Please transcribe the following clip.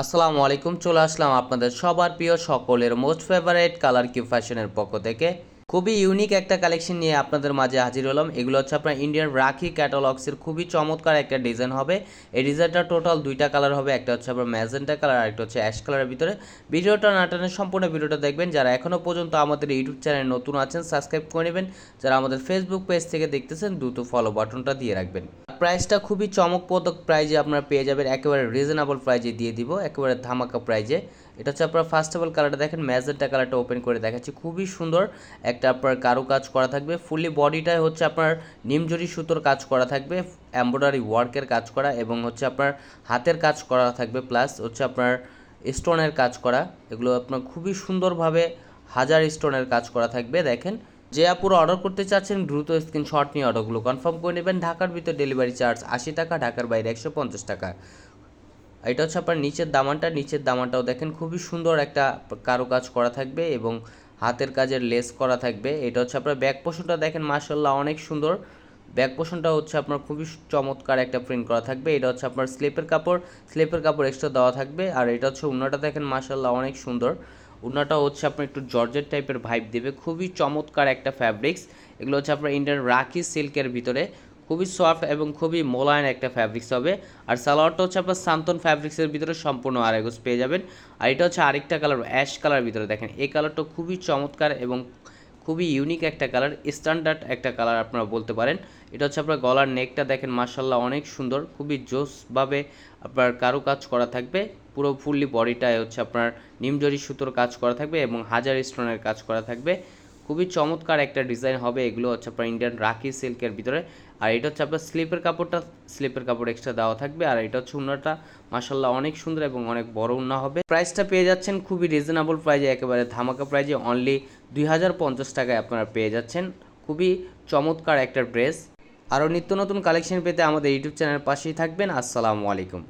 আসসালামু আলাইকুম। চলে আসলাম আপনাদের সবার প্রিয় সকলের মোস্ট ফেভারিট কালার কিউ ফ্যাশনের পক্ষ থেকে খুবই ইউনিক একটা কালেকশন নিয়ে আপনাদের মাঝে হাজির হলাম। এগুলো হচ্ছে আপনার ইন্ডিয়ান রাখি ক্যাটালগসের খুবই চমৎকার একটা ডিজাইন হবে। এই ডিজাইনটা টোটাল দুইটা কালার হবে, একটা হচ্ছে আপনার ম্যাজেন্টা কালার আর একটা হচ্ছে অ্যাশ কালারের ভিতরে। ভিডিওটা না টানে সম্পূর্ণ ভিডিওটা দেখবেন। যারা এখনও পর্যন্ত আমাদের ইউটিউব চ্যানেল নতুন আছেন সাবস্ক্রাইব করে নেবেন, যারা আমাদের ফেসবুক পেজ থেকে দেখতেছেন দ্রুত ফলো বাটনটা দিয়ে রাখবেন। প্রাইসটা খুবই চমকপ্রদ প্রাইজে আপনারা পেয়ে যাবেন, একেবারে রিজনেবল প্রাইজে দিয়ে দিব, একেবারে ধামাকা প্রাইজে। এটা হচ্ছে আপনার ফার্স্ট অফ অল কালারটা দেখেন, ম্যাজেন্টা কালারটা ওপেন করে দেখাচ্ছি। খুবই সুন্দর একটা আপনার কাজ করা থাকবে। ফুললি বডিটায় হচ্ছে আপনার নিমজরি সুতোর কাজ করা থাকবে, এমব্রয়ডারি ওয়ার্কের কাজ করা এবং হচ্ছে আপনার হাতের কাজ করা থাকবে, প্লাস হচ্ছে আপনার স্টোনের কাজ করা। এগুলো আপনার খুবই সুন্দরভাবে হাজার স্টোনের কাজ করা থাকবে। দেখেন, যে আপুরা অর্ডার করতে চাচ্ছেন দ্রুত স্ক্রিনশট নিয়ে অর্ডারগুলো কনফার্ম করে নেবেন। ঢাকার ভিতর ডেলিভারি চার্জ 80 টাকা, ঢাকার বাইরে 150 টাকা। এটা হচ্ছে আপনার নিচের দামানটাও দেখেন খুবই সুন্দর একটা কাজ করা থাকবে এবং হাতের কাজের লেস করা থাকবে। এটা হচ্ছে আপনার ব্যাক পোর্শনটা দেখেন, মাশাআল্লাহ অনেক সুন্দর। ব্যাক পোর্শনটা হচ্ছে আপনার খুবই চমৎকার একটা প্রিন্ট করা থাকবে। এটা হচ্ছে আপনার স্লিপের কাপড় এক্সট্রা দেওয়া থাকবে। আর এটা হচ্ছে ওড়নাটা দেখেন, মাশাআল্লাহ অনেক সুন্দর। ওড়নাটা হচ্ছে আপনার একটু জর্জেট টাইপের ভাইব দেবে, খুবই চমৎকার একটা ফ্যাব্রিক্স। এগুলো হচ্ছে আপনার ইন্ডিয়ান রাখি সিল্কের ভিতরে, খুবই সফট এবং খুবই মোলায়েম একটা ফ্যাব্রিক্স হবে। আর সালোয়ারটা হচ্ছে আপনার সান্তন ফ্যাব্রিক্সের ভিতরে সম্পূর্ণ আড়াই গজ পেয়ে যাবেন। আর এটা হচ্ছে আরেকটা কালার, অ্যাশ কালার ভিতরে দেখেন। এই কালারটা খুবই চমৎকার এবং খুবই ইউনিক একটা কালার, স্ট্যান্ডার্ড একটা কালার আপনারা বলতে পারেন। এটা হচ্ছে আপনার গলার নেকটা দেখেন, মাশাআল্লাহ অনেক সুন্দর, খুবই জোসভাবে আপনার কাজ করা থাকবে। পুরো ফুললি বডিটায় হচ্ছে আপনার নিমজরি সুতোর কাজ করা থাকবে এবং হাজার স্টোনের কাজ করা থাকবে। খুবই চমৎকার একটা ডিজাইন হবে। এগুলো হচ্ছে আপনার ইন্ডিয়ান রাখি সিল্কের ভিতরে। আর এটা হচ্ছে আপনার স্লিপের কাপড় এক্সট্রা দেওয়া থাকবে। আর এটা হচ্ছে ওড়নাটা, মাশাআল্লাহ অনেক সুন্দর এবং অনেক বড় ওড়না হবে। প্রাইসটা পেয়ে যাচ্ছেন খুবই রিজনেবল প্রাইজে, একেবারে ধামাকা প্রাইজে, অনলি 2050 টাকায় আপনারা পেয়ে যাচ্ছেন। খুবই চমৎকার একটা ড্রেস। আরও নিত্য নতুন কালেকশন পেতে আমাদের ইউটিউব চ্যানেলের পাশেই থাকবেন। আসসালামু আলাইকুম।